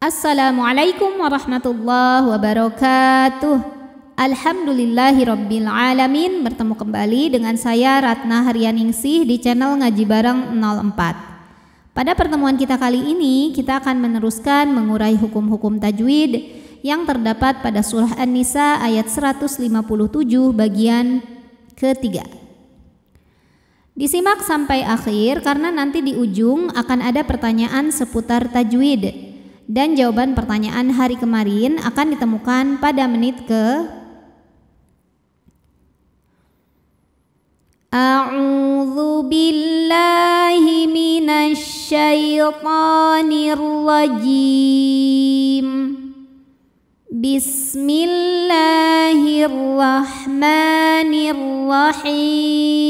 Assalamualaikum warahmatullahi wabarakatuh. Alhamdulillahirabbil alamin. Bertemu kembali dengan saya Ratna Haryaningsih di channel Ngaji Bareng 04. Pada pertemuan kita kali ini kita akan meneruskan mengurai hukum-hukum tajwid yang terdapat pada surah An-Nisa ayat 157 bagian ketiga. Disimak sampai akhir karena nanti di ujung akan ada pertanyaan seputar tajwid. Dan jawaban pertanyaan hari kemarin akan ditemukan pada menit ke A'udzu billahi minasy syaithanir rajim. Bismillahirrahmanirrahim.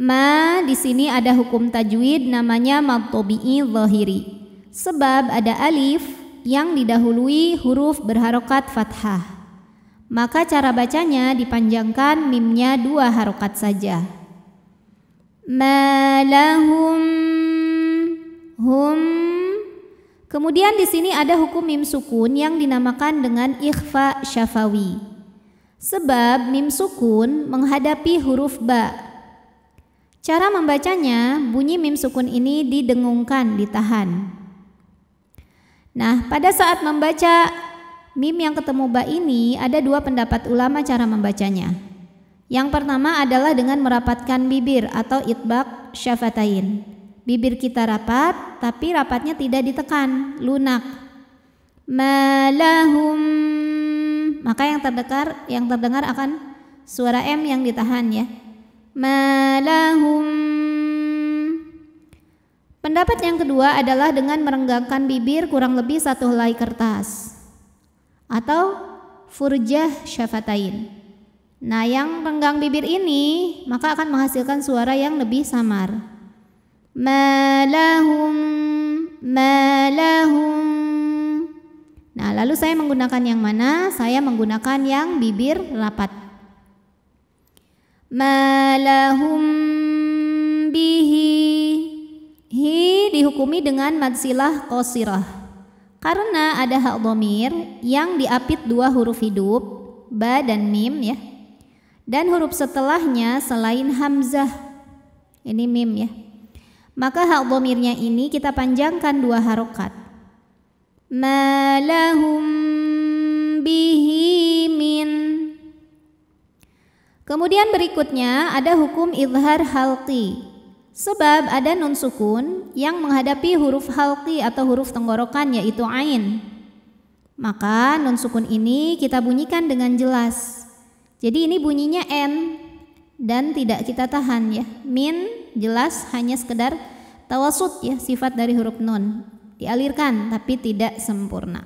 Ma di sini ada hukum tajwid namanya mad tabi'i zahiri. Sebab ada alif yang didahului huruf berharokat fathah. Maka cara bacanya dipanjangkan mimnya 2 harokat saja. Ma lahum hum. Kemudian di sini ada hukum mim sukun yang dinamakan dengan ikhfa syafawi. Sebab mim sukun menghadapi huruf ba. Cara membacanya, bunyi mim sukun ini didengungkan, ditahan. Nah, pada saat membaca mim yang ketemu ba ini ada 2 pendapat ulama cara membacanya. Yang pertama adalah dengan merapatkan bibir atau itbaq syafatain. Bibir kita rapat, tapi rapatnya tidak ditekan, lunak. Malahum. Maka yang terdengar akan suara M yang ditahan ya. Malahum. Pendapat yang kedua adalah dengan merenggangkan bibir kurang lebih 1 helai kertas atau furjah syafatain. Nah, yang renggang bibir ini maka akan menghasilkan suara yang lebih samar. Malahum, malahum. Nah, lalu saya menggunakan yang mana? Saya menggunakan yang bibir rapat. Malahum bihi. Hi dihukumi dengan madsilah qasirah. Karena ada hak dhamir yang diapit 2 huruf hidup, ba dan mim ya. Dan huruf setelahnya selain hamzah. Ini mim ya. Maka hak dhamirnya ini kita panjangkan 2 harokat. Ma lahum bihi min. Kemudian berikutnya ada hukum izhar halqi. Sebab ada nun sukun yang menghadapi huruf halqi atau huruf tenggorokan yaitu ain. Maka nun sukun ini kita bunyikan dengan jelas. Jadi ini bunyinya n dan tidak kita tahan ya. Min jelas hanya sekedar tawasud ya, sifat dari huruf nun. Dialirkan tapi tidak sempurna.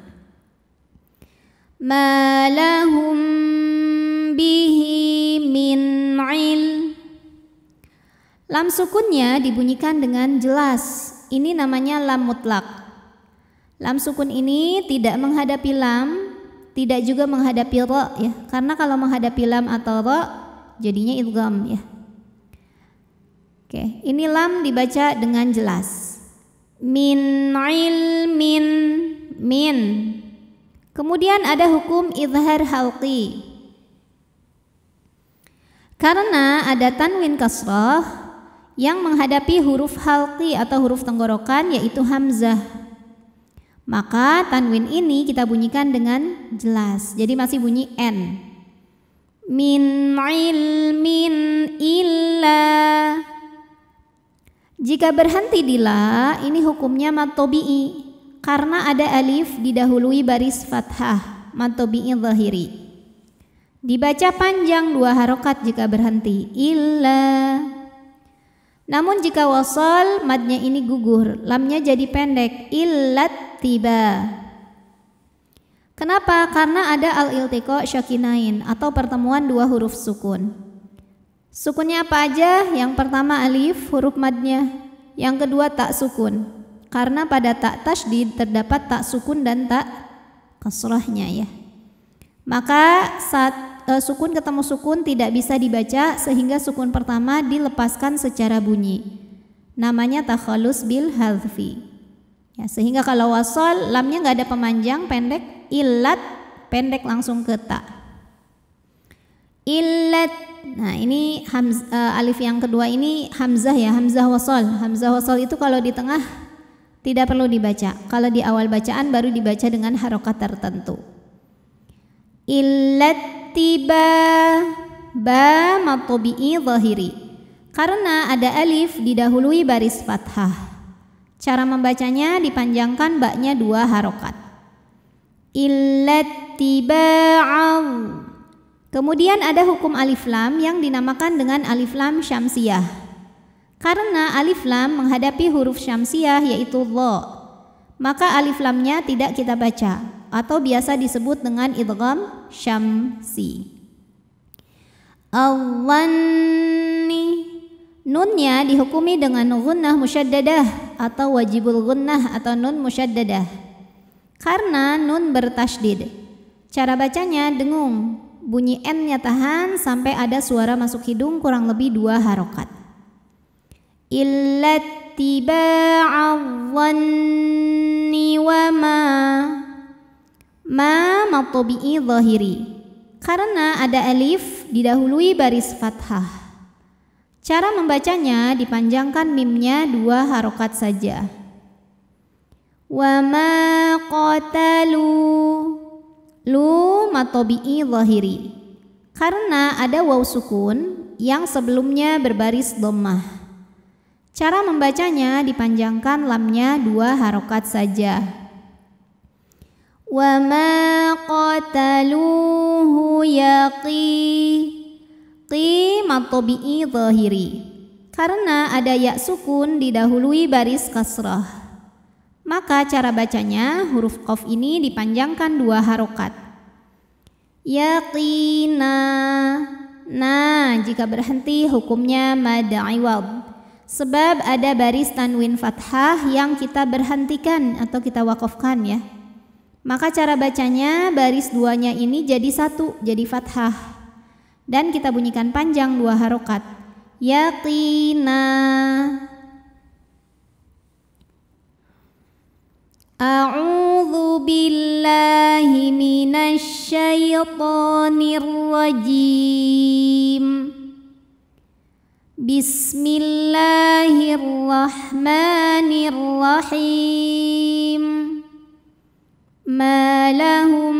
Ma lahum bihi min il. Lam sukunnya dibunyikan dengan jelas. Ini namanya lam mutlak. Lam sukun ini tidak menghadapi lam, tidak juga menghadapi ra ya. Karena kalau menghadapi lam atau ra jadinya idgham ya. Oke, ini lam dibaca dengan jelas. Min ilmin min. Kemudian ada hukum izhar halqi. Karena ada tanwin kasrah yang menghadapi huruf halqi atau huruf tenggorokan yaitu hamzah. Maka tanwin ini kita bunyikan dengan jelas. Jadi masih bunyi n. Min ilmin illa. Jika berhenti di la, ini hukumnya mad tabi'i karena ada alif didahului baris fathah, mad tabi'i zahiri. Dibaca panjang 2 harokat jika berhenti, illa. Namun jika wasal, madnya ini gugur, lamnya jadi pendek, illat tiba. Kenapa? Karena ada al-iltiqa syakinain atau pertemuan 2 huruf sukun. Sukunnya apa aja? Yang pertama alif, huruf madnya. Yang kedua tak sukun. Karena pada tak tasydid terdapat tak sukun dan tak kasrahnya ya. Maka saat sukun ketemu sukun tidak bisa dibaca sehingga sukun pertama dilepaskan secara bunyi. Namanya takhallus bil hadfi. Ya, sehingga kalau wasol lamnya nggak ada pemanjang, pendek, illat pendek langsung ke ta. Illat. Nah, ini alif yang kedua ini hamzah ya, hamzah wasol. Hamzah wasol itu kalau di tengah tidak perlu dibaca. Kalau di awal bacaan baru dibaca dengan harokat tertentu. Illat tiba ba matobi'i zahiri. Karena ada alif didahului baris fathah. Cara membacanya dipanjangkan baknya 2 harokat. Illattiba'aw. Kemudian ada hukum alif lam yang dinamakan dengan alif lam syamsiyah. Karena alif lam menghadapi huruf syamsiyah yaitu dha, maka alif lamnya tidak kita baca atau biasa disebut dengan idgham syamsi. Al-dhanni. Nunnya dihukumi dengan gunnah musyaddadah atau wajibul gunnah atau nun musyaddadah. Karena nun bertasydid. Cara bacanya dengung. Bunyi n-nya tahan sampai ada suara masuk hidung kurang lebih 2 harokat. Illattiba'adh-dhanni wa ma matobi'i zahiri. Karena ada alif didahului baris fathah. Cara membacanya dipanjangkan mimnya 2 harokat saja. Wa ma qatalu. Lu matobi'i zahiri. Karena ada waw sukun yang sebelumnya berbaris dhammah. Cara membacanya dipanjangkan lamnya 2 harokat saja. Wa ma qataluhu yaqi. Qi matobi'i zahiri. Karena ada ya sukun didahului baris kasrah, maka cara bacanya huruf qaf ini dipanjangkan 2 harokat. Yaqina. Nah, jika berhenti hukumnya mad iwad, sebab ada baris tanwin fathah yang kita berhentikan atau kita wakafkan ya. Maka cara bacanya baris 2-nya ini jadi 1, jadi fathah. Dan kita bunyikan panjang 2 harokat. Yaqina. A'udzu billahi minasy syaithanir rajim. Bismillahirrahmanirrahim. Ma lahum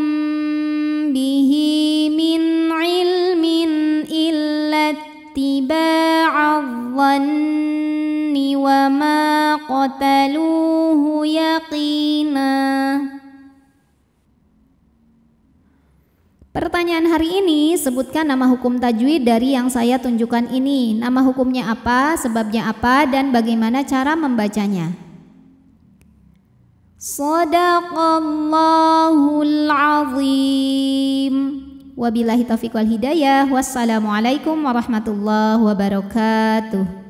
bihi min ilmin illa ittiba'adh-dhanni wa ma qataluhu yaqina. Pertanyaan hari ini, sebutkan nama hukum tajwid dari yang saya tunjukkan ini. Nama hukumnya apa, sebabnya apa, dan bagaimana cara membacanya. Shadaqallahul azim. Wabillahi taufiq wal hidayah. Wassalamualaikum warahmatullahi wabarakatuh.